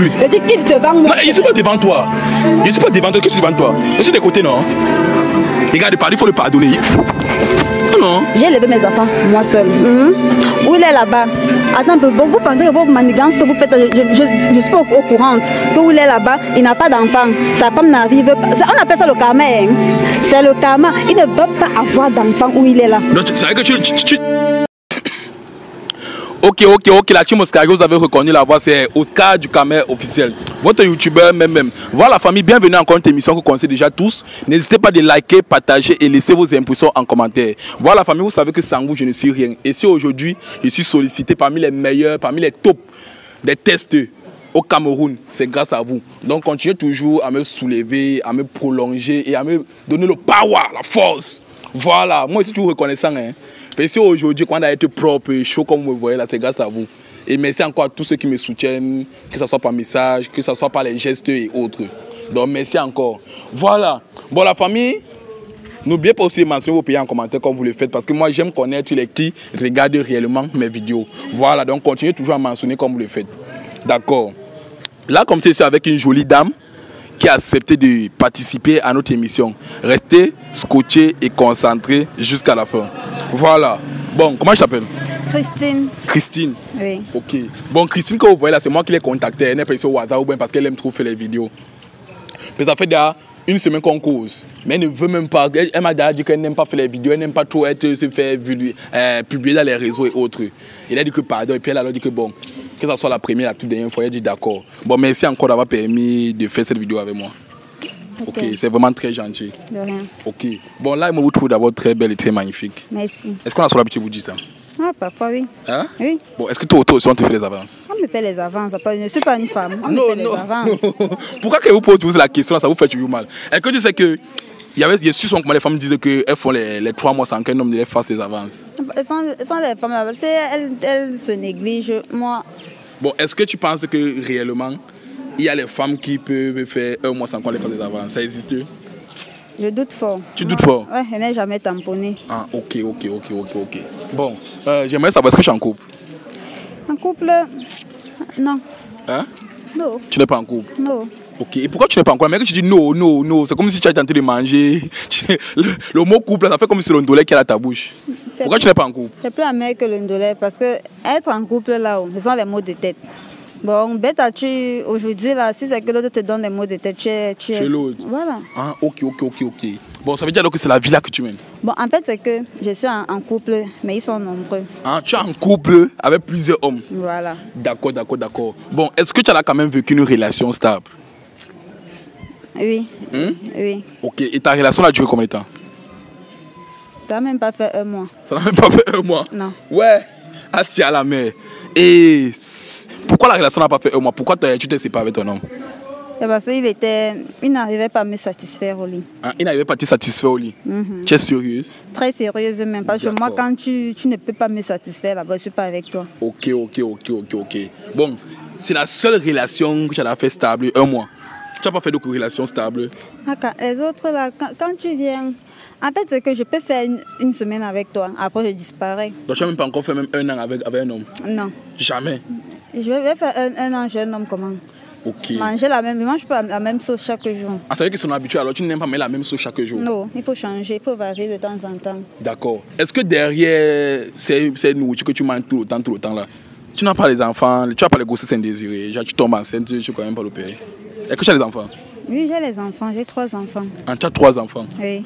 plus. Je dis quitte devant moi. Non, je ne suis pas devant toi. Je ne suis pas devant toi. Qu'est-ce que tu es devant toi? Je suis de côté, non? Regarde, il faut le pardonner. Non. J'ai élevé mes enfants, moi seul. Où il est là-bas? Attends un peu, bon, vous pensez que vos manigances que vous faites, je suis au courant que où il est là-bas, il n'a pas d'enfant. Sa femme n'arrive pas. On appelle ça le karma. Hein. C'est le karma. Il ne veut pas avoir d'enfant où il est là. Donc, c'est vrai que tu... Ok, la team Oscar, vous avez reconnu la voix, c'est Oscar du Camer officiel. Votre youtubeur même. Voilà la famille, bienvenue encore à une émission que vous connaissez déjà tous. N'hésitez pas à liker, partager et laisser vos impressions en commentaire. Voilà la famille, vous savez que sans vous je ne suis rien. Et si aujourd'hui je suis sollicité parmi les meilleurs, parmi les tops des tests au Cameroun, c'est grâce à vous. Donc continuez toujours à me soulever, à me prolonger et à me donner le power, la force. Voilà, moi je suis toujours reconnaissant. Hein. Et si aujourd'hui, quand on a été propre et chaud comme vous voyez là, c'est grâce à vous. Et merci encore à tous ceux qui me soutiennent, que ce soit par message, que ce soit par les gestes et autres. Donc merci encore. Voilà. Bon la famille, n'oubliez pas aussi de mentionner vos pays en commentaire comme vous le faites. Parce que moi j'aime connaître les qui regardent réellement mes vidéos. Voilà, donc continuez toujours à mentionner comme vous le faites. D'accord. Là comme c'est avec une jolie dame qui a accepté de participer à notre émission. Restez scotchés et concentrés jusqu'à la fin. Voilà. Bon, comment je t'appelle? Christine. Christine. Oui. Ok. Bon, Christine, quand vous voyez là, c'est moi qui l'ai contactée. Elle n'est pas ici au WhatsApp ou bien parce qu'elle aime trop faire les vidéos. Mais ça fait déjà une semaine qu'on cause. Mais elle ne veut même pas. Elle m'a déjà dit qu'elle n'aime pas faire les vidéos. Elle n'aime pas trop se faire publier dans les réseaux et autres. Elle a dit que pardon. Et puis elle a dit que bon, que ça soit la première, la toute dernière fois, elle a dit d'accord. Bon, merci encore d'avoir permis de faire cette vidéo avec moi. Ok, c'est vraiment très gentil. De rien. Ok. Bon, là, je me trouve d'abord très belle et très magnifique. Merci. Est-ce qu'on a sur l'habitude de vous dire ça? Ah, parfois, oui. Hein? Oui. Bon, est-ce que toi aussi, on te fait les avances? On me fait les avances. Je ne suis pas une femme. On me fait les avances. Pourquoi que vous posez la question, ça vous fait toujours mal? Est-ce que tu sais que il y a su comment les femmes disaient qu'elles font les 3 mois sans qu'un homme ne les fasse les avances? Elles sont les femmes là. Elles se négligent. Moi. Bon, est-ce que tu penses que réellement, il y a les femmes qui peuvent faire 1 mois sans qu'on les fasse des avances? Ça existe? Je doute fort. Tu doutes fort? Ouais, je n'ai jamais tamponné. Ah, ok. Bon, j'aimerais savoir, est-ce que je suis en couple? En couple? Non. Hein? Non. Tu n'es pas en couple? Non. Ok, et pourquoi tu n'es pas en couple? Mais quand tu dis non, c'est comme si tu étais en train de manger. Le mot couple, ça fait comme si le ndolé qui est à ta bouche. Pourquoi tu n'es pas en couple? C'est plus amer que le ndolé parce que être en couple là, ce sont les mots de tête. Bon, bête as-tu aujourd'hui là, si c'est que l'autre te donne des mots de tête, tu es l'autre. Voilà. Ah, ok. Bon, ça veut dire que c'est la vie là que tu mènes. Bon, en fait, c'est que je suis en couple, mais ils sont nombreux. Ah, tu es en couple avec plusieurs hommes. Voilà. D'accord. Bon, est-ce que tu as quand même vécu une relation stable? Oui. Oui. Ok, et ta relation a duré combien de temps? Ça n'a même pas fait 1 mois. Ça n'a même pas fait 1 mois? Non. Ouais, assis à la mer. Et pourquoi la relation n'a pas fait 1 mois? Pourquoi tu t'es séparé avec ton homme? C'est parce qu'il n'arrivait pas à me satisfaire au lit. Ah, il n'arrivait pas à te satisfaire au lit? Tu es sérieuse? Très sérieuse même, parce que moi quand tu ne peux pas me satisfaire là-bas, je ne suis pas avec toi. Ok. Bon, c'est la seule relation que tu as fait stable 1 mois. Tu n'as pas fait de relation stable? Les autres là, quand tu viens, en fait c'est que je peux faire une semaine avec toi, après je disparais. Donc tu n'as même pas encore fait même 1 an avec un homme? Non. Jamais? Je vais faire un an, j'ai un homme comment? Ok. Manger je mange pas la même sauce chaque jour. Ah, c'est vrai qu'ils sont habitués, alors tu n'aimes pas manger la même sauce chaque jour? Non, il faut changer, il faut varier de temps en temps. D'accord. Est-ce que derrière ces nourritures que tu manges tout le temps là, tu n'as pas les enfants, tu n'as pas les grossesses indésirées, genre tu tombes enceinte, tu ne peux quand même pas l'opérer? Est-ce que tu as des enfants? Oui, j'ai les enfants, j'ai 3 enfants. Ah, tu as 3 enfants? Oui.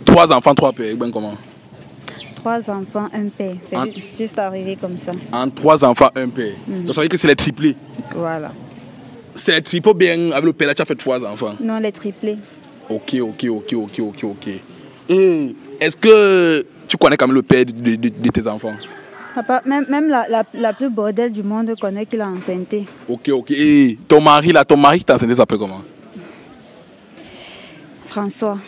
3 enfants, 3 pères, ben comment? 3 enfants, 1 père. C'est juste arrivé comme ça. En 3 enfants, 1 père. Donc ça veut dire que c'est les triplés? Voilà. C'est les triplés bien avec le père là, tu as fait 3 enfants? Non, les triplés. Ok. Et est-ce que tu connais quand même le père de tes enfants? Papa, même la plus bordelle du monde connaît qu'il a enceinté. Ok. Et ton mari qui t'a enceinté s'appelle comment? François.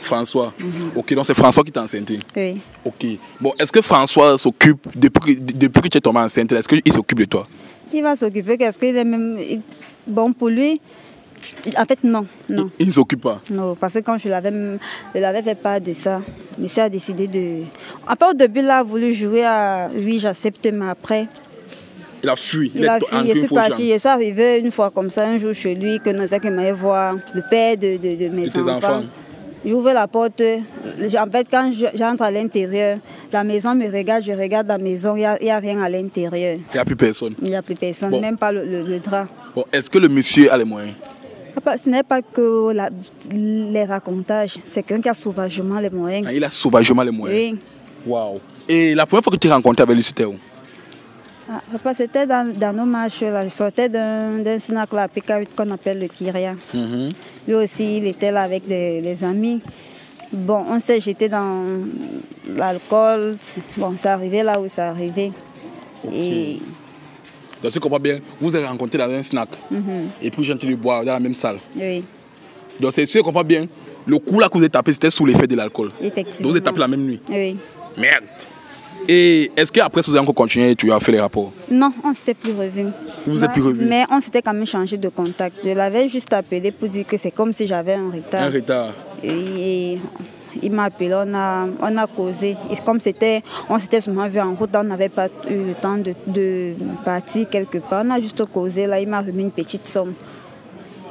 Ok, donc c'est François qui t'a enceinté? Oui. Ok. Bon, est-ce que François s'occupe, depuis que tu es tombé enceinte, est-ce qu'il s'occupe de toi? Il va s'occuper, est-ce qu'il est même bon pour lui? En fait, non. Il ne s'occupe pas? Non, parce que quand je l'avais fait part de ça, monsieur a décidé de... Enfin, au début, il a voulu jouer à oui, j'accepte, mais après... Il a fui. Il a fui. Je suis partie. Je suis arrivée une fois comme ça, un jour chez lui, que Nozak m'allait voir, le père de mes enfants. J'ouvre la porte. En fait, quand j'entre à l'intérieur, la maison me regarde, je regarde la maison, il n'y a rien à l'intérieur. Il n'y a plus personne. Il n'y a plus personne, bon. Même pas le drap. Bon, est-ce que le monsieur a les moyens? Ce n'est pas que les racontages, c'est quelqu'un qui a sauvagement les moyens. Ah, il a sauvagement les moyens? Oui. Waouh. Et la première fois que tu es rencontré avec lui, c'était où? Ah, papa, c'était dans nos marches là. Je sortais d'un snack là, qu'on appelle le Kyria. Lui aussi, il était là avec des amis. Bon, on s'est jeté dans l'alcool. Bon, ça arrivait là où ça arrivait. Okay. Et... Donc, si je comprends bien, vous avez rencontré dans un snack. Et puis, j'ai entendu boire dans la même salle. Oui. Donc, si je comprends bien, le coup là que vous avez tapé, c'était sous l'effet de l'alcool. Effectivement. Donc, vous avez tapé la même nuit. Oui. Merde. Et est-ce qu'après, vous avez encore continué et tu as fait les rapports? Non, on ne s'était plus revus. Vous êtes plus revus? Mais on s'était quand même changé de contact. Je l'avais juste appelé pour dire que c'est comme si j'avais un retard. Un retard. Et il m'a appelé, on a causé. Et comme on s'était souvent vu en route, on n'avait pas eu le temps de partir quelque part. On a juste causé, là, il m'a remis une petite somme.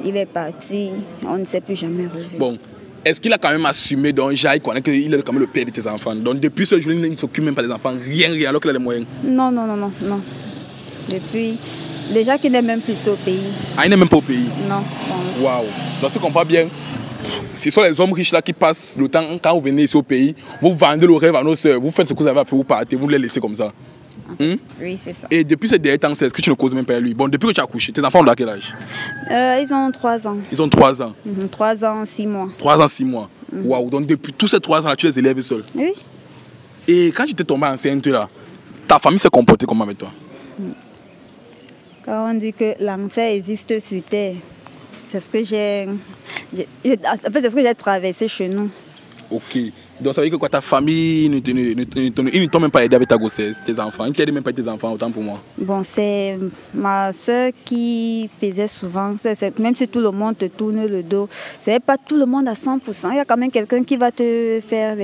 Il est parti, on ne s'est plus jamais revu. Bon. Est-ce qu'il a quand même assumé, donc Jai connaît qu'il est quand même le père de tes enfants? Donc depuis ce jour, il ne s'occupe même pas des enfants, rien, alors qu'il a les moyens? Non. Depuis, déjà qu'il n'est même plus au pays. Ah, il n'est même pas au pays? Non. Waouh. Donc si on comprend bien, ce sont les hommes riches là qui passent le temps, quand vous venez ici au pays, vous vendez le rêve à nos soeurs, vous faites ce que vous avez à faire, vous partez, vous les laissez comme ça. Oui, c'est ça. Et depuis ces derniers temps, est-ce que tu ne causes même pas avec lui? Bon, depuis que tu as accouché, tes enfants ont à quel âge? Ils ont 3 ans. Ils ont 3 ans? 3 ans, 6 mois. 3 ans, 6 mois. Waouh, donc depuis tous ces 3 ans là, tu les élèves seul? Oui. Et quand tu t'es tombée enceinte là, ta famille s'est comportée comment avec toi? Quand on dit que l'enfer existe sur terre, c'est ce que j'ai traversé chez nous. Ok. Donc ça veut dire que quoi, ta famille ne t'ont même pas aidé avec ta grossesse, tes enfants. Ils ne t'aident même pas avec tes enfants, autant pour moi. Bon, c'est ma soeur qui faisait souvent, même si tout le monde te tourne le dos, c'est pas tout le monde à 100%. Il y a quand même quelqu'un qui va te faire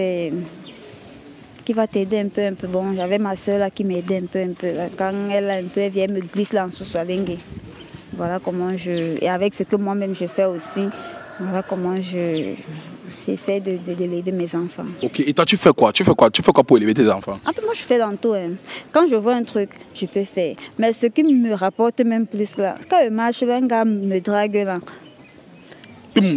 qui va t'aider un peu. Bon, j'avais ma soeur là qui m'aidait un peu. Là. Quand elle vient, elle me glisse là en sous-solingue. Voilà comment et avec ce que moi-même je fais aussi, voilà comment j'essaie d'élever mes enfants. Ok, et toi tu fais quoi? Tu fais quoi pour élever tes enfants? Moi je fais dans tout. Quand je vois un truc, je peux faire. Mais ce qui me rapporte même plus là, quand je marche là, un gars me drague là.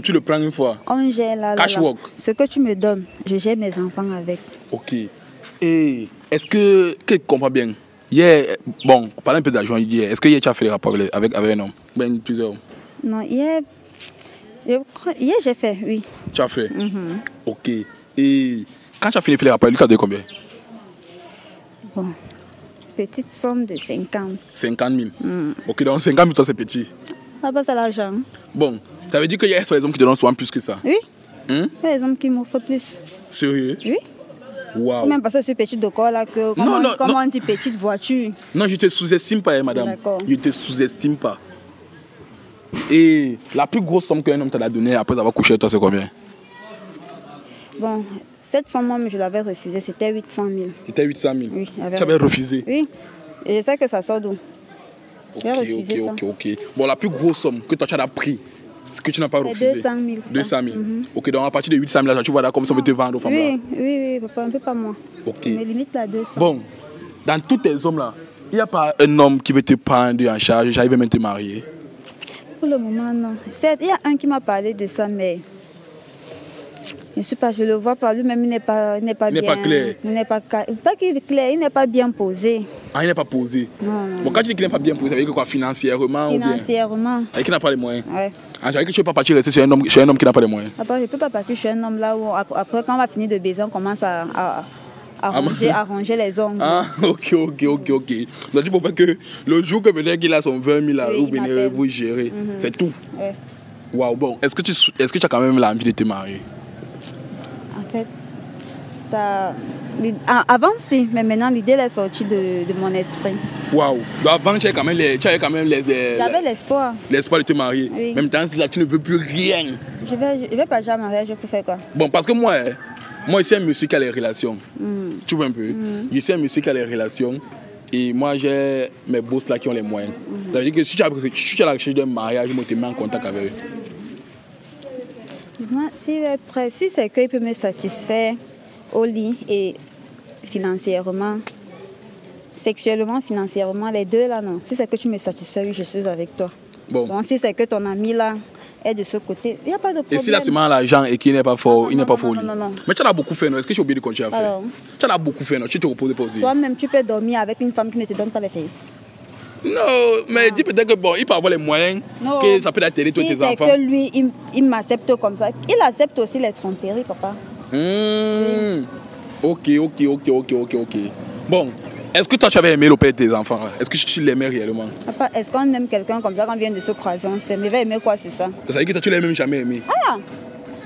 Tu le prends une fois? On gère là. Cashwalk. Ce que tu me donnes, je gère mes enfants avec. Ok. Et est-ce que tu comprends bien? Hier, bon, parlons un peu d'argent hier. Est-ce que hier tu as fait les rapports avec un homme? Ben, plusieurs. Non, hier j'ai fait, oui. Tu as fait? Ok. Et quand tu as fini de faire les rapports, lui, tu as donné combien? Bon, petite somme de 50. 50 000? Ok, donc 50 000, toi, c'est petit. Ça passe à l'argent. Bon, ça veut dire qu'il y a les hommes qui te donnent souvent plus que ça? Oui. Il y a les hommes qui m'offrent plus. Sérieux? Oui. Wow. Même parce que je suis petite de corps là, comment on dit petite voiture? Non, je te sous-estime pas, madame. D'accord. Je te sous-estime pas. Et la plus grosse somme qu'un homme t'a donnée après avoir couché avec toi, c'est combien? Bon, cette somme, moi, je l'avais refusée, c'était 800 000. C'était 800 000? Oui. Tu avais refusé? Oui. Et je sais que ça sort d'où? Ok. Bon, la plus grosse somme que toi tu as pris, ce que tu n'as pas refusé? 200 000. 200 000. Ok, donc à partir de 800 000, là, tu vois là comme ça on veut te vendre aux femmes là? Oui, papa, un peu pas moi. Ok. Mais limite là, 200. Bon, dans tous tes hommes là, il n'y a pas un homme qui veut te prendre en charge, j'arrive même à te marier? Pour le moment, non. Certes, il y a un qui m'a parlé de ça, mais je le vois pas, lui-même, il n'est pas bien. Il n'est pas clair. Il n'est pas qu'il est clair, il n'est pas bien posé. Ah, il n'est pas posé? Non. Bon, quand tu dis qu'il n'est pas bien posé, ça veut dire que quoi, financièrement ou bien? Financièrement. Avec qui n'a pas les moyens? Ouais. Ah, j'avais que tu ne peux pas partir rester chez un homme qui n'a pas les moyens? Après, je ne peux pas partir chez un homme là où, après, quand on va finir de baiser, on commence à ranger les ongles. Ah, ok. Donc, il faut faire que le jour que peut-être qu'il a son 20 000 là, vous venez vous gérer. C'est tout? Ouais. Waouh, bon. Est-ce que tu as quand même l'envie de te marier? En fait, ça... Avant, si, mais maintenant, l'idée est sortie de mon esprit. Waouh. Donc, avant, tu avais quand même J'avais l'espoir. L'espoir de te marier. Oui. Même temps, là, tu ne veux plus rien. Je vais pas jamais marier, je peux faire quoi? Bon, parce que moi, je suis un monsieur qui a les relations. Tu vois un peu? Je suis un monsieur qui a les relations. et moi j'ai mes boss là qui ont les moyens. Ça veut dire que si tu es à la recherche d'un mariage, moi te mets en contact avec eux. Moi, s'il est prêt, si c'est qu'il peut me satisfaire au lit et financièrement, sexuellement, financièrement, les deux là, non. Si c'est que tu me satisfais, oui, je suis avec toi. Bon. Bon, si c'est que ton ami là est de ce côté, il n'y a pas de problème. Et s'il a seulement l'argent et qu'il n'est pas fort, il n'est pas fort au lit. Non. Mais tu en as beaucoup fait, non? Est-ce que j'ai oublié de continuer à faire? Alors, tu en as beaucoup fait, non? Tu te reposes pas aussi. toi-même, tu peux dormir avec une femme qui ne te donne pas les fesses. Non, mais dis peut-être que bon, il peut avoir les moyens, Non. que ça peut l'attirer toi et tes enfants. Si c'est que lui, il m'accepte comme ça. Il accepte aussi les tromperies, papa. Oui. Ok. Bon, est-ce que toi tu avais aimé le père de tes enfants? Est-ce que tu l'aimais réellement? Papa, est-ce qu'on aime quelqu'un comme ça quand on vient de se croiser? On s'aime. Il va aimer quoi sur ça? Ça veut dire que toi tu l'as même jamais aimé. Ah!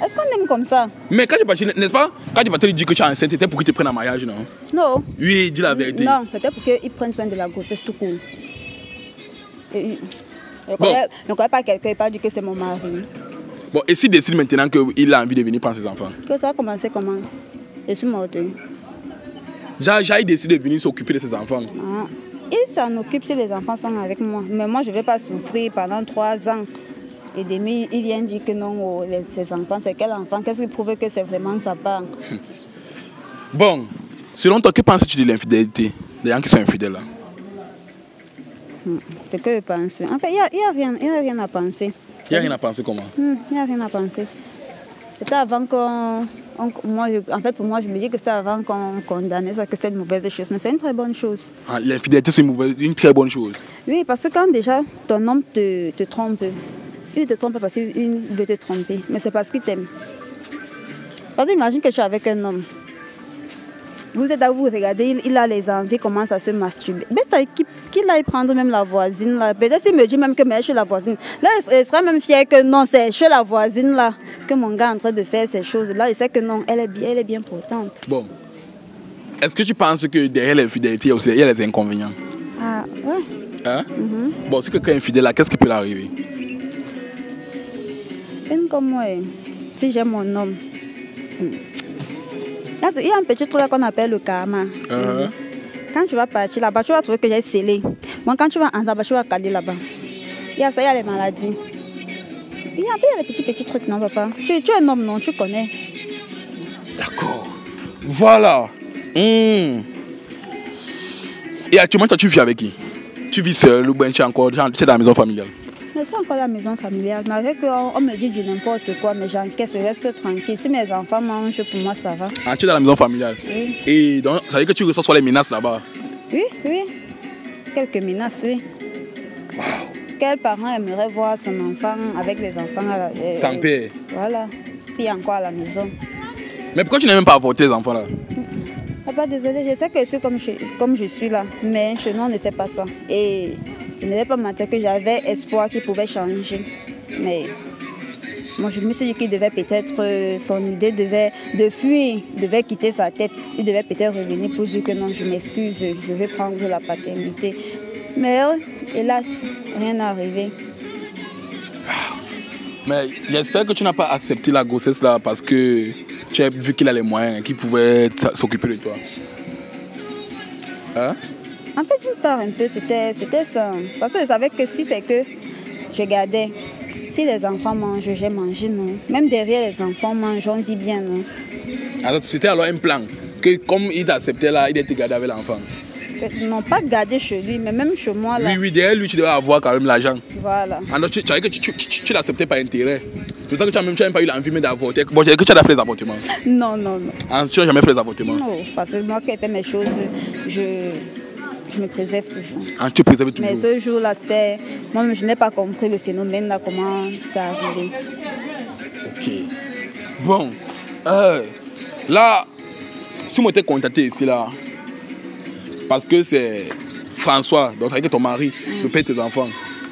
Est-ce qu'on aime comme ça? Mais quand tu parti, n'est-ce pas? Quand tu vas te dire que tu es enceinte, c'était pour qu'ils te prennent en mariage, non? Non. Oui, dis la vérité. Non, peut-être pour qu'ils prennent soin de la grossesse tout court. Et, je ne connais pas quelqu'un, il pas dit que c'est mon mari. Bon, et s'il décide maintenant qu'il a envie de venir prendre ses enfants? Que ça a commencé comment? Je suis morte. J'ai décidé de venir s'occuper de ses enfants. Ah. Il s'en occupe si les enfants sont avec moi. Mais moi, je ne vais pas souffrir pendant 3 ans. Et demi, il vient dire que non, ses enfants, c'est quel enfant? Qu'est-ce qui prouve que c'est vraiment sa part? Bon, selon toi, que penses-tu de l'infidélité? Des gens qui sont infidèles là? C'est que je pense. En fait, il n'y a rien à penser. Il n'y a rien à penser comment? Il n'y a rien à penser. C'était avant qu'on... En fait, pour moi, je me dis que c'était avant qu'on condamnait ça, que c'était une mauvaise chose. Mais c'est une très bonne chose. Ah, l'infidélité, c'est une très bonne chose. Oui, parce que quand déjà ton homme te trompe, il te trompe parce qu'il veut te tromper. Mais c'est parce qu'il t'aime. Parce que imagine que je suis avec un homme. Vous êtes à vous regarder, il a les envies, commence à se masturber. Qu'il aille prendre même la voisine là. Peut-être s'il me dit même que mais je suis la voisine. Là, il sera même fier que non, c'est chez la voisine là que mon gars est en train de faire ces choses. Là, il sait que non, elle est bien pourtante. Bon. Est-ce que tu penses que derrière l'infidélité, il y a les inconvénients? Ah, ouais. Hein? Bon, si quelqu'un est infidèle là, qu'est-ce qui peut l'arriver? Comme moi, si j'ai mon homme. Il y a un petit truc qu'on appelle le karma. Quand tu vas partir là-bas, tu vas trouver que j'ai scellé. Moi, quand tu vas en là-bas, tu vas caler là-bas. Il y a ça, il y a les maladies. Il y a les petits trucs, non, papa? Tu es un homme, non? Tu connais. D'accord. Voilà. Et actuellement, toi, tu vis avec qui? Tu vis seul ou bien tu es encore dans la maison familiale? Mais c'est encore la maison familiale. Malgré qu'on me dit du n'importe quoi, mais j'encaisse, je reste tranquille. Si mes enfants mangent, pour moi, ça va. Ah, tu es dans la maison familiale? Oui. Et donc, ça veut dire que tu reçois soit les menaces là-bas? Oui. Quelques menaces, oui. Wow. Quel parent aimerait voir son enfant avec les enfants sans père? Voilà. Puis encore à la maison. Mais pourquoi tu n'as même pas apporté les enfants là? Papa, désolé, je sais que je suis comme je suis là, mais chez nous on ne fait pas ça. Et je ne vais pas mentir que j'avais espoir qu'il pouvait changer. Mais moi je me suis dit qu'il devait peut-être, son idée de fuir, devait quitter sa tête. Il devait peut-être revenir pour dire que non, je m'excuse, je vais prendre la paternité. Mais hélas, rien n'est arrivé. Mais j'espère que tu n'as pas accepté la grossesse là parce que tu as vu qu'il a les moyens, qu'il pouvait s'occuper de toi. Hein? En fait, d'une part un peu, c'était ça. Parce que je savais que si c'est que je gardais, si les enfants mangent, j'ai mangé, non. Même derrière les enfants mangent, on vit bien, non. Alors c'était alors un plan, que comme il t'acceptait là, il était gardé avec l'enfant. Non, pas gardé chez lui, mais même chez moi là. Oui, derrière lui, tu devais avoir quand même l'argent. Voilà. Alors tu savais que tu l'acceptais par intérêt. C'est pour ça que tu n'as même pas eu l'envie d'avorter. Bon, tu savais que tu as fait les avortements. Non. Tu n'as jamais fait les avortements. Non, parce que moi, quand je fais mes choses, je me préserve toujours. Ah, tu préserves toujours. Mais ce jour-là, c'était... Moi, je n'ai pas compris le phénomène là, comment ça arrivé. Ok. Bon. Là, si moi t'ai contacté ici là, parce que c'est François, donc avec ton mari, le père de tes enfants.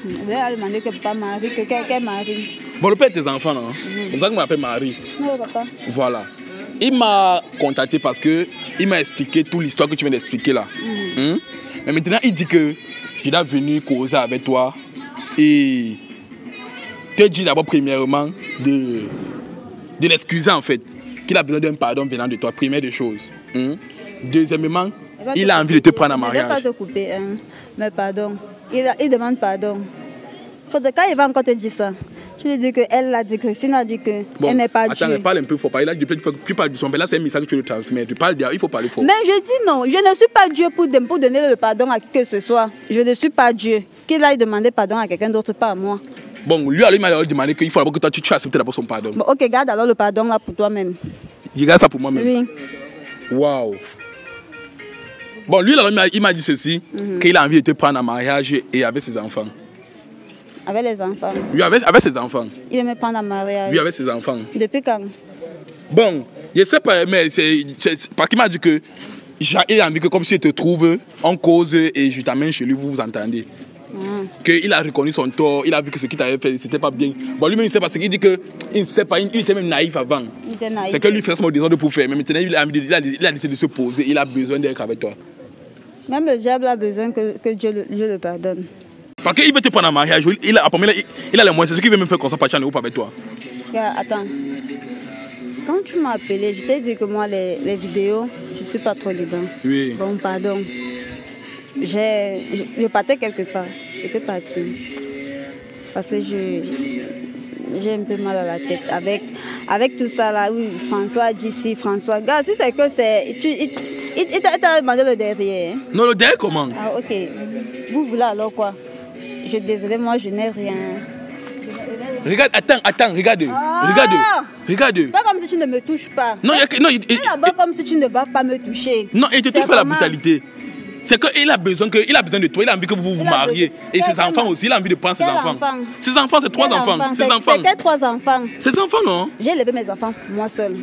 Je vais demander que papa Marie, que quel mari. Bon, le père de tes enfants, non? C'est pour ça qu'il m'appelle Marie. Non, papa. Voilà. Il m'a contacté parce que il m'a expliqué toute l'histoire que tu viens d'expliquer là. Mais maintenant, il dit que je dois venir causer avec toi et te dire d'abord premièrement de l'excuser en fait, qu'il a besoin d'un pardon venant de toi, première des choses. Deuxièmement, Il a envie de te prendre en mariage. Je ne vais pas te couper, hein. Mais pardon. Il demande pardon. Quand il va encore te dire ça, tu lui dis qu'elle a dit, Christine a dit qu'elle n'est pas Dieu. Attends, parle un peu fort. Il a dit tu parles de son père. Là, c'est un message que tu le transmets. Tu parles il faut parler fort. Mais je dis non, je ne suis pas Dieu pour donner le pardon à qui que ce soit. Je ne suis pas Dieu. Qu'il aille demander pardon à quelqu'un d'autre, pas à moi. Bon, lui, il m'a demandé qu'il faut d'abord que toi, tu acceptes d'abord son pardon. Bon, ok, garde alors le pardon là pour toi-même. Je garde ça pour moi-même. Oui. Waouh. Bon, lui, il m'a dit ceci, qu'il a envie de te prendre en mariage et avec ses enfants. Avec les enfants? Oui, avec ses enfants. Il veut me prendre en mariage? Oui, avec ses enfants. Depuis quand? Bon, je sais pas, mais c'est parce qu'il m'a dit que il a envie que comme si il te trouve, on cause et je t'amène chez lui, vous vous entendez. Qu'il a reconnu son tort, il a vu que ce qu'il t'avait fait, c'était pas bien. Bon, lui-même, il sait pas ce qu'il dit que il ne sait pas, il était même naïf avant. C'est que lui, il fait son désordre pour faire. Mais maintenant, il a décidé de se poser, il a besoin d'être avec toi. Même le diable a besoin que Dieu le pardonne. Parce qu'il veut te prendre en mariage, il a les moyens, c'est ce qu'il veut même faire comme ça, partir en Europe avec toi. Attends, quand tu m'as appelé, je t'ai dit que moi, les vidéos, je ne suis pas trop dedans. Oui. Bon, pardon. Je partais quelque part. Je peux partir. Parce que j'ai un peu mal à la tête. Avec tout ça là, oui, François dit si, François. Gars, si c'est que c'est. Il t'a demandé le derrière. Hein? Non, le derrière comment? Ah, ok. Vous voulez alors quoi? Je suis désolée, moi je n'ai rien. Regarde, attends, regarde. Regarde. Pas comme si tu ne me touches pas. Non, là-bas comme si tu ne vas pas me toucher. Non, il te touche pas la brutalité. C'est qu'il a besoin de toi, il a envie que vous vous mariez. Et ses enfants aussi, il a envie de prendre ses enfants. Ses enfants, c'est 3 enfants. Ses enfants. C'est 3 enfants. Ses enfants, non? J'ai élevé mes enfants, moi seule.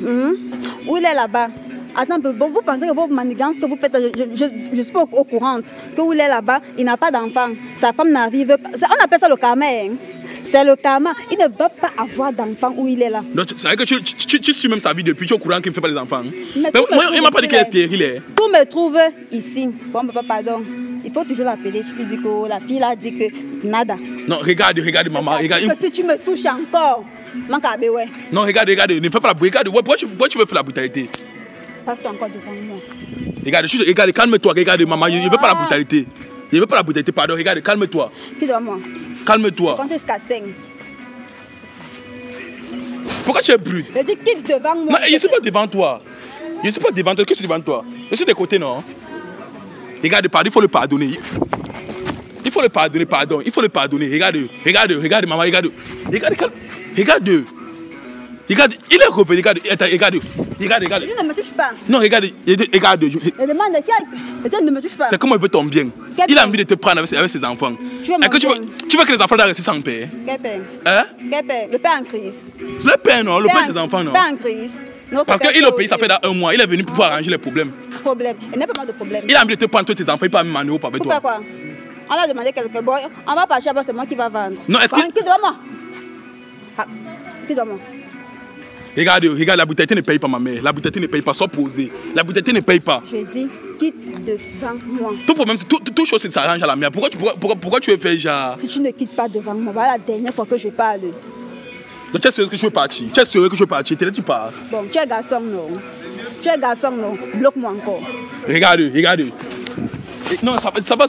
Où il est là-bas? Attends, bon, vous pensez que vos manigances que vous faites, je suis pas au courant, que où il est là-bas, il n'a pas d'enfant. Sa femme n'arrive pas. On appelle ça le karma. Hein? C'est le karma. Il ne va pas avoir d'enfant où il est là. C'est vrai que tu suis même sa vie depuis, tu es au courant qu'il ne fait pas des enfants. Mais moi, il ne m'a pas dit qu'il est stérile. Tout me trouve ici. Bon, papa, pardon. Il faut toujours l'appeler. Tu lui dis que la fille a dit que nada. Non, regarde, maman. Regarde. Si tu me touches encore, ouais. Non, regarde, ne fais pas la brutalité. Pourquoi tu veux faire la brutalité? Parce que encore devant moi. Regarde, calme-toi, regarde, maman. Je ne veux pas la brutalité. Je ne veux pas la brutalité, pardon. Regarde, calme-toi. Qui devant moi? Calme-toi. Quand jusqu'à 5. Pourquoi tu es brute? Je dis quitte devant moi. Non, je ne suis pas devant toi. Je ne suis pas devant toi. Qu'est-ce que je suis devant toi? Je suis de côté, non? Regarde, pardon, il faut le pardonner. Il faut le pardonner, pardon. Il faut le pardonner. Regarde, maman, regarde. Regarde. Regarde, il est coupé, regarde. Je ne me touche pas. Non, regarde. Je demande ne me touche pas. C'est comment il veut ton bien. Il a envie de te prendre avec ses enfants. Tu veux que les enfants restent sans père? Quel père? Hein? Quel père? Le père en crise. C'est le père, non? Le père des enfants, non? Le père en crise. Parce qu'il est au pays, ça fait 1 mois. Il est venu pour arranger les problèmes. Problème. Il n'y a pas de problème. Il a envie de te prendre tous tes enfants, il peut même en Europe avec toi. Pourquoi quoi? On a demandé quelqu'un. Bon, on va partir, c'est moi qui va vendre. Non, est-ce que... Qui doit moi? Qui doit moi? Regarde, la brutalité ne paye pas, ma mère. La brutalité ne paye pas, sois posée. La brutalité ne paye pas. Je dis, quitte devant moi. Tout problème, toute chose s'arrange à la mère. Pourquoi tu veux faire genre... Si tu ne quittes pas devant moi, voilà la dernière fois que je parle. Donc tu es sérieux que je veux partir? Tu es sérieux que je veux partir? Tu pars? Bon, tu es garçon, non? Tu es garçon, non? Bloque-moi encore. Regarde. Non, ça va.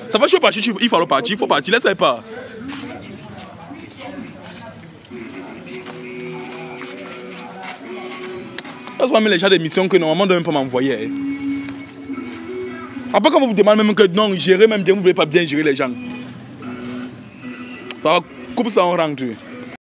Ça va, je veux partir, il faut partir, laisse-les pas. Là, je les gens des missions que normalement on ne doit même pas m'envoyer. Après, quand on vous demande même que non, gérer même bien, vous ne voulez pas bien gérer les gens. Ça va, coupe ça, on rentre.